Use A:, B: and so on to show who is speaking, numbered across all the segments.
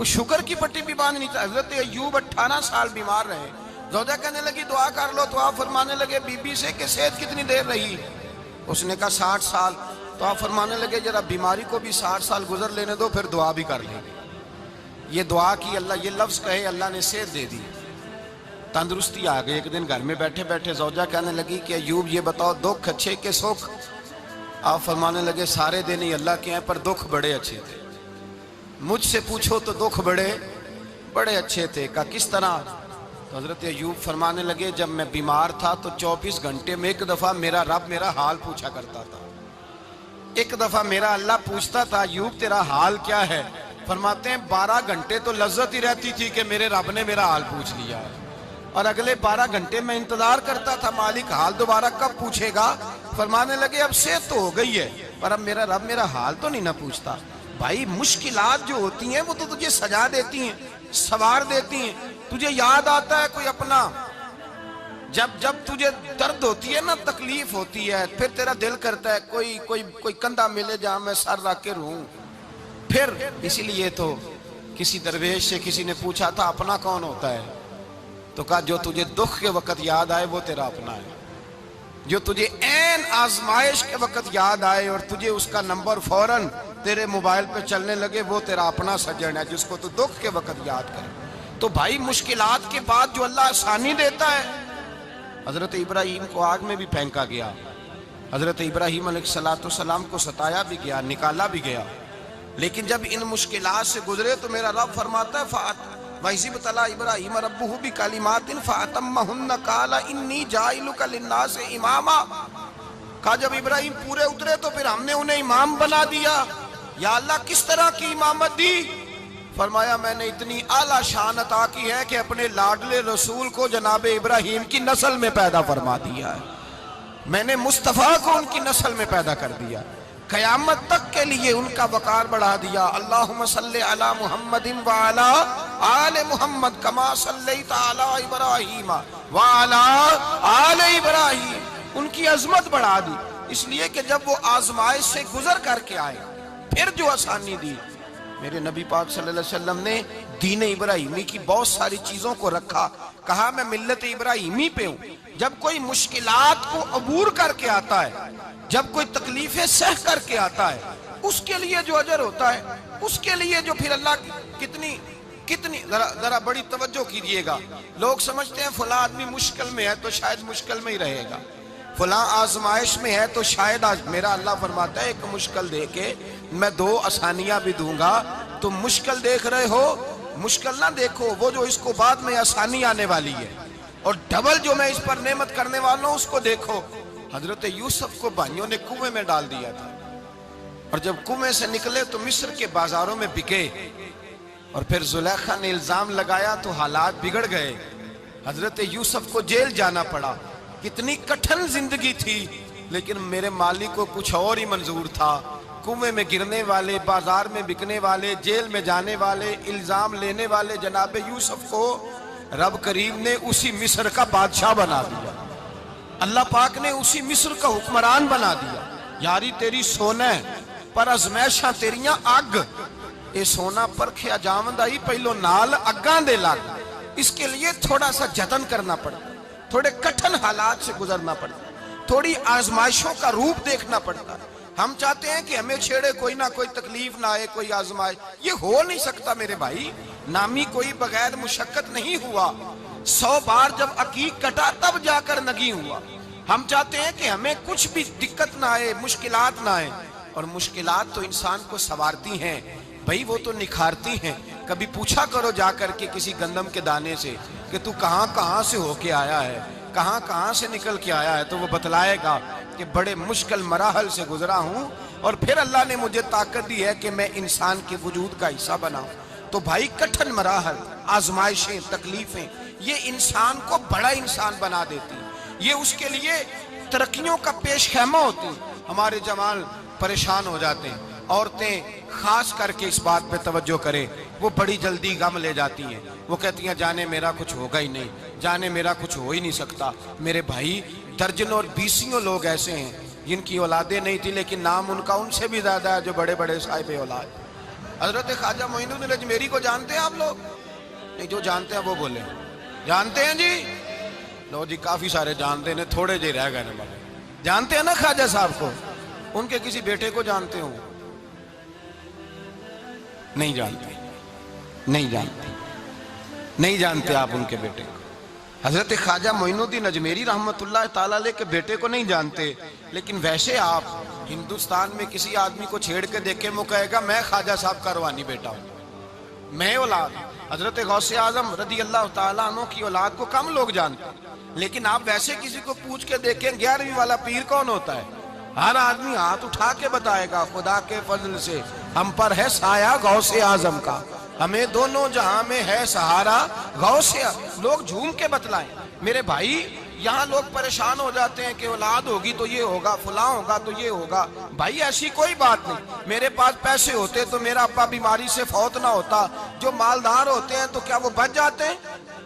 A: کوئی شکر کی پٹی بھی باندھ نہیں تھا. حضرت ایوب 18 سال بیمار رہے. زوجہ کہنے لگی دعا کر لو, تو آپ فرمانے لگے بی بی سے کہ صحت کتنی دیر رہی؟ اس نے کہا 60 سال. تو آپ فرمانے لگے ذرا بیماری کو بھی 60 سال گزر لینے دو, پھر دعا بھی کر لیں گے. یہ دعا کی, اللہ یہ لفظ کہے, اللہ نے صحت دے دی, تندرستی آ گئی. ایک دن گھر میں بیٹھے بیٹھے زوجہ کہنے لگی کہ ایوب یہ بتاؤ دکھ اچھے کہ سکھ؟ آپ فرمانے لگے سارے دن ہی اللہ کے ہیں, پر دکھ بڑے اچھے تھے. مجھ سے پوچھو تو دکھ بڑے اچھے تھے. کہا کس طرح؟ تو حضرت ایوب فرمانے لگے جب میں بیمار تھا تو 24 گھنٹے میں ایک دفعہ میرا رب میرا حال پوچھا کرتا تھا. ایک دفعہ میرا اللہ پوچھتا تھا ایوب تیرا حال کیا ہے؟ فرماتے ہیں 12 گھنٹے تو لذت ہی رہتی تھی کہ میرے رب نے میرا حال پوچھ لیا ہے, اور اگلے 12 گھنٹے میں انتظار کرتا تھا مالک حال دوبارہ کب پوچھے گا. فرمانے لگے اب صحت تو ہو گئی ہے, پر اب میرا رب میرا حال تو نہیں نہ پوچھتا. بھائی مشکلات جو ہوتی ہیں وہ تو تجھے سجا دیتی ہیں, سوار دیتی ہیں. تجھے یاد آتا ہے کوئی اپنا, جب تجھے درد ہوتی ہے نا, تکلیف ہوتی ہے, پھر تیرا دل کرتا ہے کوئی کندھا ملے جہاں میں سر رکھ کے رہوں. پھر اسی لیے تو کسی درویش سے کسی نے پوچھا تھا اپنا کون ہوتا ہے؟ تو کہا جو تجھے دکھ کے وقت یاد آئے وہ تیرا اپنا ہے. جو تجھے عین آزمائش کے وقت یاد آئے اور تجھے اس کا نمبر فوراً تیرے موبائل پہ چلنے لگے, وہ تیرا اپنا سجن ہے جس کو تو دکھ کے وقت یاد کرے. تو بھائی مشکلات کے بعد جو اللہ آسانی دیتا ہے. حضرت ابراہیم کو آگ میں بھی پھینکا گیا, حضرت ابراہیم علیہ السلام کو ستایا بھی گیا, نکالا بھی گیا, لیکن جب ان مشکلات سے گزرے تو میرا رب فرماتا ہے وَإِذِ ابْتَلَىٰ إِبْرَاهِيمَ رَبُّهُ بِكَلِمَاتٍ فَأَتَمَّهُنَّ قَالَ إِنِّي جَاعِلُكَ لِلنَّاسِ إِمَامًا. کہا جب ابراہیم پورے اترے تو پھر ہم نے انہیں امام بنا دیا. یا اللہ کس طرح کی امامت دی؟ فرمایا میں نے اتنی اعلیٰ شان عطا کی ہے کہ اپنے لاڈلے رسول کو جناب ابراہیم کی نسل میں پیدا فرما دیا ہے. میں نے مصطفیٰ کو ان کی نسل میں پیدا کر دیا, قیامت تک کے لیے ان کا وقار بڑھا دیا. اللہم صلی علی محمد وعلی آل محمد کما صلیت علی ابراہیم وعلی آل ابراہیم. ان کی عظمت بڑھا دی, اس لیے کہ جب وہ آزمائش سے گزر کر کے آئے پھر جو آسانی دی. میرے نبی پاک صلی اللہ علیہ وسلم نے دین ابراہیمی کی بہت ساری چیزوں کو رکھا, کہا میں ملت ابراہیمی پہ ہوں. جب کوئی مشکلات کو عبور کر کے آتا ہے, جب کوئی تکلیفیں سہ کر کے آتا ہے, اس کے لیے جو اجر ہوتا ہے, اس کے لیے جو پھر اللہ کتنی ذرا بڑی توجہ کیجئے گا. لوگ سمجھتے ہیں فلاں آدمی مشکل میں ہے تو شاید مشکل میں ہی رہے گا, فلاں آزمائش میں ہے تو شاید میرا اللہ فرماتا ہے ایک مشکل دے کے میں 2 آسانیاں بھی دوں گا. تم مشکل دیکھ رہے ہو, مشکل نہ دیکھو, وہ جو اس کو بعد میں آسانی آنے والی ہے, اور ڈبل جو میں اس پر نعمت کرنے والا ہوں اس کو دیکھو. حضرت یوسف کو بھائیوں نے کنویں میں ڈال دیا تھا, اور جب کنویں سے نکلے تو مصر کے بازاروں میں بکے, اور پھر زلیخا نے الزام لگایا تو حالات بگڑ گئے. حضرت یوسف کو جیل جانا پڑا. کتنی کٹھن زندگی تھی, لیکن میرے مالک کو کچھ اور ہی منظور تھا. کنویں میں گرنے والے, بازار میں بکنے والے, جیل میں جانے والے, الزام لینے والے جناب یوسف کو رب کریم نے اسی مصر کا بادشاہ بنا دیا. اللہ پاک نے اسی مصر کا حکمران بنا دیا. یاری تیری سونا ہے پر ازمیشاں تیریاں اگ, اے سونا پرکھیا جاوندائی پہلو نال اگاں دے لگ. اس کے لیے تھوڑا سا جتن کرنا پڑتا, تھوڑے کٹھن حالات سے گزرنا پڑتا, تھوڑی آزمائشوں کا روپ دیکھنا پڑتا. ہم چاہتے ہیں کہ ہمیں چھیڑے کوئی نہ کوئی تکلیف نہ آئے, کوئی آزمائش. یہ ہو نہیں سکتا میرے بھائی, نامی کوئی بغیر مشقت نہیں ہوا. 100 بار جب عقیق کٹا تب جا کر نگی ہوا. ہم چاہتے ہیں کہ ہمیں کچھ بھی دقت نہ آئے, مشکلات نہ آئے, اور مشکلات تو انسان کو سنوارتی ہیں بھائی, وہ تو نکھارتی ہیں. کبھی پوچھا کرو جا کر کے کسی گندم کے دانے سے کہ تو کہاں سے ہو کے آیا ہے, کہاں سے نکل کے آیا ہے, تو وہ بتلائے گا کہ بڑے مشکل مراحل سے گزرا ہوں, اور پھر اللہ نے مجھے طاقت دی ہے کہ میں انسان کے وجود کا حصہ بناؤں. تو بھائی کٹھن مراحل, آزمائشیں, تکلیفیں, یہ انسان کو بڑا انسان بنا دیتی ہیں. یہ اس کے لیے ترقیوں کا پیش خیمہ ہوتی ہیں. ہمارے جوان پریشان ہو جاتے ہیں, عورتیں خاص کر کے اس بات پہ توجہ کریں, وہ بڑی جلدی غم لے جاتی ہیں. وہ کہتی ہیں جانے میرا کچھ ہوگا ہی نہیں, جانے میرا کچھ ہو ہی نہیں سکتا. میرے بھائی درجنوں اور بیسیوں لوگ ایسے ہیں جن کی اولادیں نہیں تھی, لیکن نام ان کا ان سے بھی زیادہ ہے جو بڑے بڑے صاحب اولاد. حضرت خواجہ معین الدین اجمیری کو جانتے ہیں آپ لوگ؟ نہیں، جو جانتے ہیں وہ بولیں جانتے ہیں جی؟ لو جی، کافی سارے جانتے ہیں، تھوڑے جی رہ گئے نا۔ جانتے ہیں نا خواجہ صاحب کو؟ ان کے کسی بیٹے کو جانتے ہوں؟ نہیں جانتے، نہیں جانتے، نہیں جانتے آپ ان کے بیٹے کو۔ حضرت خواجہ معین الدین اجمیری رحمت اللہ تعالیٰ علیہ کے بیٹے کو نہیں جانتے، لیکن ویسے آپ ہندوستان میں کسی آدمی کو چھیڑ کے دیکھیں، وہ کہے گا میں خواجہ صاحب کا روحانی بیٹا ہوں، میں اولاد۔ حضرت غوث اعظم رضی اللہ تعالیٰ عنہ کی اولاد کو کم لوگ جانتے ہیں، لیکن آپ ویسے کسی کو پوچھ کے دیکھیں 11ویں والا پیر کون ہوتا ہے، ہر آدمی ہاتھ اٹھا کے بتائے گا خدا کے فضل سے ہم پر ہے سایہ غوث اعظم کا، ہمیں دونوں جہاں میں ہے سہارا غوث اعظم۔ لوگ جھوم کے بتلائیں میرے بھائی، یہاں لوگ پریشان ہو جاتے ہیں کہ اولاد ہوگی تو یہ ہوگا، فلاں ہوگا تو یہ ہوگا۔ بھائی ایسی کوئی بات نہیں، میرے پاس پیسے ہوتے تو میرا ابا بیماری سے فوت نہ ہوتا۔ جو مالدار ہوتے ہیں تو کیا وہ بچ جاتے ہیں؟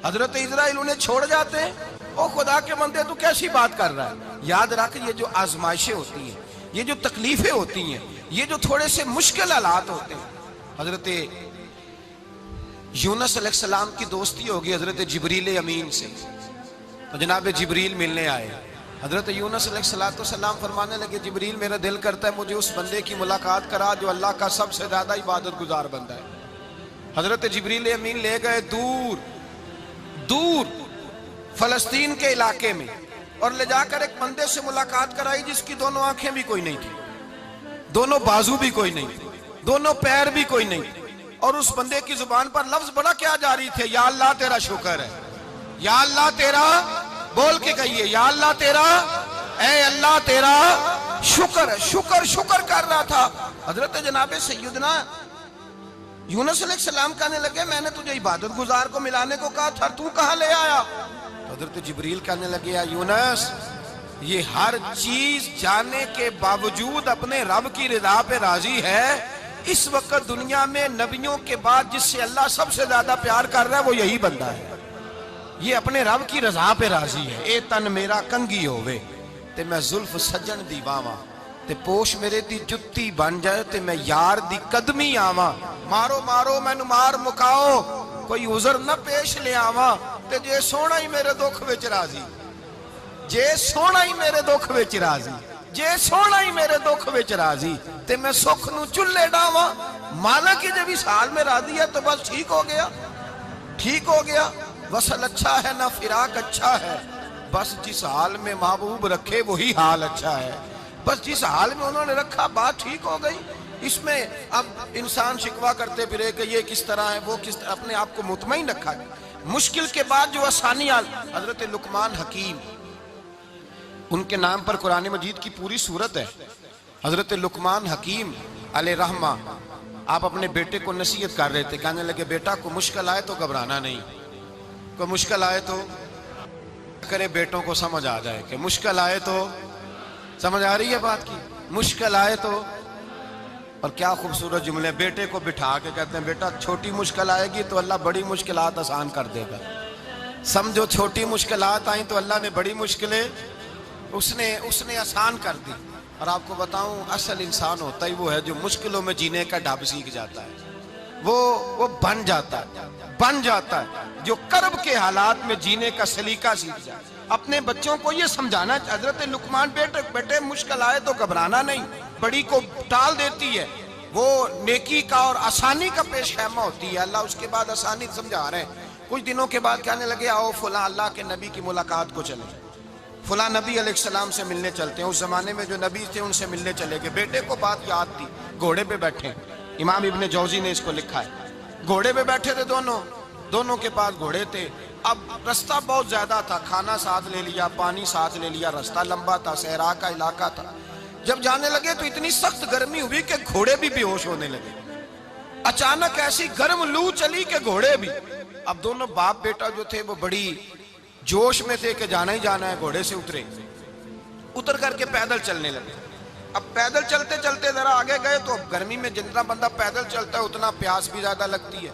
A: حضرت اسرائیل انہیں چھوڑ جاتے ہیں؟ او خدا کے بندے تو کیسی بات کر رہا ہے؟ یاد رکھ، یہ جو آزمائشیں ہوتی ہیں، یہ جو تکلیفیں ہوتی ہیں، یہ جو تھوڑے سے مشکل حالات ہوتے ہیں۔ حضرت یونس علیہ السلام کی دوستی ہوگی حضرت جبریل امین سے، تو جناب جبریل ملنے آئے۔ حضرت یونس علیہ السلام فرمانے لگے جبریل میرا دل کرتا ہے مجھے اس بندے کی ملاقات کرا جو اللہ کا سب سے زیادہ عبادت گزار بندہ ہے۔ حضرت جبریل امین لے گئے دور دور فلسطین کے علاقے میں، اور لے جا کر ایک بندے سے ملاقات کرائی جس کی دونوں آنکھیں بھی کوئی نہیں تھی، دونوں بازو بھی کوئی نہیں تھی، دونوں پیر بھی کوئی نہیں تھی، اور اس بندے کی زبان پر لفظ بڑا کیا جاری تھے، یا اللہ تیرا شکر ہے، یا اللہ تیرا، بول کے کہیے یا اللہ تیرا، اے اللہ تیرا شکر ہے۔ شکر شکر کر رہا تھا۔ حضرت جناب سیدنا یونس علیہ السلام کہنے لگے میں نے تجھے عبادت گزار کو ملانے کو کہا تھا، تو کہاں لے آیا؟ حضرت جبریل کہنے لگے یا یونس، یہ ہر چیز جانے کے باوجود اپنے رب کی رضا پہ راضی ہے۔ اس وقت دنیا میں نبیوں کے بعد جس سے اللہ سب سے زیادہ پیار کر رہا ہے وہ یہی بندہ ہے، یہ اپنے رب کی رضا پہ راضی ہے۔ اے تن میرا کنگی ہووے تے میں زلف سجن دی باواں، تے پوش میرے دی جتی بن جائے تے میں یار دی قدمی آواں، مارو مارو مینو مار مکاؤ کوئی عذر نہ پیش لے آواں، تے جے سونا ہی میرے دکھ وچ راضی، جے سونا ہی میرے دکھ وچ راضی، جے سونا ہی میرے دکھ وچ راضی، تے میں سکھ نو چلے ڈاواں۔ مانا کہ جب اس حال میں راضی ہے تو بس ٹھیک ہو گیا، ٹھیک ہو گیا۔ وصل اچھا ہے نہ فراق اچھا ہے، بس جس حال میں محبوب رکھے وہی حال اچھا ہے، بس جس حال میں انہوں نے رکھا بات ٹھیک ہو گئی۔ اس میں اب انسان شکوہ کرتے پھرے کہ یہ کس طرح ہے وہ کس طرح، اپنے آپ کو مطمئن رکھا ہے۔ مشکل کے بعد جو آسانی حضرت لقمان حکیم، ان کے نام پر قرآن مجید کی پوری سورت ہے۔ حضرت لقمان حکیم علیہ رحمہ آپ اپنے بیٹے کو نصیحت کر رہے تھے، کہنے لگے بیٹا کو مشکل آئے تو گھبرانا نہیں، کوئی مشکل آئے تو کرے بیٹوں کو سمجھ آ جائے کہ مشکل آئے تو، سمجھ آ رہی ہے بات کی، مشکل آئے تو۔ اور کیا خوبصورت جملے، بیٹے کو بٹھا کے کہتے ہیں بیٹا چھوٹی مشکل آئے گی تو اللہ بڑی مشکلات آسان کر دے گا، سمجھو چھوٹی مشکلات آئیں تو اللہ نے بڑی مشکلیں اس نے آسان کر دی۔ اور آپ کو بتاؤں اصل انسان ہوتا ہی وہ ہے جو مشکلوں میں جینے کا ڈھب سیکھ جاتا ہے، وہ بن جاتا ہے جو کرب کے حالات میں جینے کا سلیقہ سیکھ جائے۔ اپنے بچوں کو یہ سمجھانا، حضرت لقمان بیٹے مشکل آئے تو گھبرانا نہیں، بڑی کو ٹال دیتی ہے، وہ نیکی کا اور آسانی کا پیش خیمہ ہوتی ہے۔ اللہ اس کے بعد آسانی سمجھا رہے ہیں۔ کچھ دنوں کے بعد کہنے لگے آؤ فلاں اللہ کے نبی کی ملاقات کو چلیں، فلاں نبی علیہ السلام سے ملنے چلتے ہیں۔ اس زمانے میں جو نبی تھے ان سے ملنے چلے گئے۔ بیٹے کو بات یاد تھی، گھوڑے پہ بیٹھے، امام ابن جوزی نے اس کو لکھا ہے، گھوڑے پہ بیٹھے تھے دونوں کے پاس گھوڑے تھے۔ اب رستہ بہت زیادہ تھا، کھانا ساتھ لے لیا، پانی ساتھ لے لیا، رستہ لمبا تھا، صحرا کا علاقہ تھا۔ جب جانے لگے تو اتنی سخت گرمی ہوئی کہ گھوڑے بھی بے ہوش ہونے لگے، اچانک ایسی گرم لو چلی کہ گھوڑے بھی۔ اب دونوں باپ بیٹا جو تھے وہ بڑی جوش میں تھے کہ جانا ہی جانا ہے، گھوڑے سے اتر کر کے پیدل چلنے لگے۔ اب پیدل چلتے چلتے ذرا آگے گئے تو گرمی میں جتنا بندہ پیدل چلتا ہے اتنا پیاس بھی زیادہ لگتی ہے،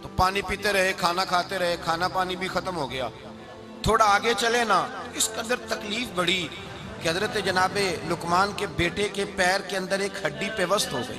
A: تو پانی پیتے رہے، کھانا کھاتے رہے، کھانا پانی بھی ختم ہو گیا۔ تھوڑا آگے چلے نا، اس کے اندر تکلیف بڑی کہ حضرت جناب لقمان کے بیٹے کے پیر کے اندر ایک ہڈی پیوست ہو گئی،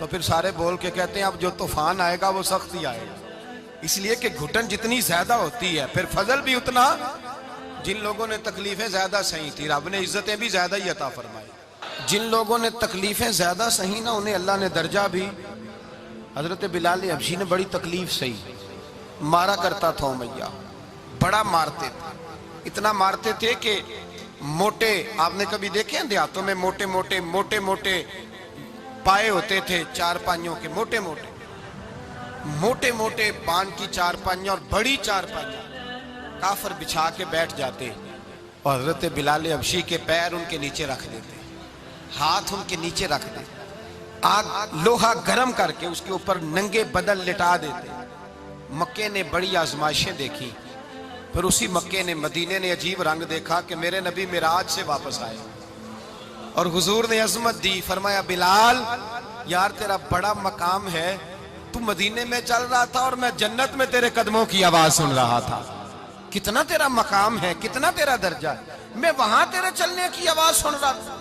A: تو پھر سارے بول کے کہتے ہیں اب جو طوفان آئے گا وہ سخت ہی آئے گا، اس لیے کہ گھٹن جتنی زیادہ ہوتی ہے پھر فضل بھی اتنا۔ جن لوگوں نے تکلیفیں زیادہ سہی تھی رب نے عزتیں بھی زیادہ ہی عطا فرمائی، جن لوگوں نے تکلیفیں زیادہ سہی نا انہیں اللہ نے درجہ بھی۔ حضرت بلال حبشی نے بڑی تکلیف سہی، مارا کرتا تھا امیہ، بڑا مارتے تھے، اتنا مارتے تھے کہ موٹے، آپ نے کبھی دیکھے ہیں دیہاتوں میں موٹے موٹے پائے ہوتے تھے چار پائیوں کے، موٹے موٹے پان کی چار پائیاں اور بڑی چار پائیاں کافر بچھا کے بیٹھ جاتے اور حضرت بلال حبشی کے پیر ان کے نیچے رکھ دیتے، ہاتھ ان کے نیچے رکھ دیتے، آگ لوہا گرم کر کے اس کے اوپر ننگے بدن لٹا دیتے۔ مکے نے بڑی آزمائشیں دیکھی، پھر اسی مکے نے مدینے نے عجیب رنگ دیکھا کہ میرے نبی معراج سے واپس آئے اور حضور نے عظمت دی، فرمایا بلال یار تیرا بڑا مقام ہے، تو مدینے میں چل رہا تھا اور میں جنت میں تیرے قدموں کی آواز سن رہا تھا، کتنا تیرا مقام ہے، کتنا تیرا درجہ ہے، میں وہاں تیرے چلنے کی آواز سن رہا تھا۔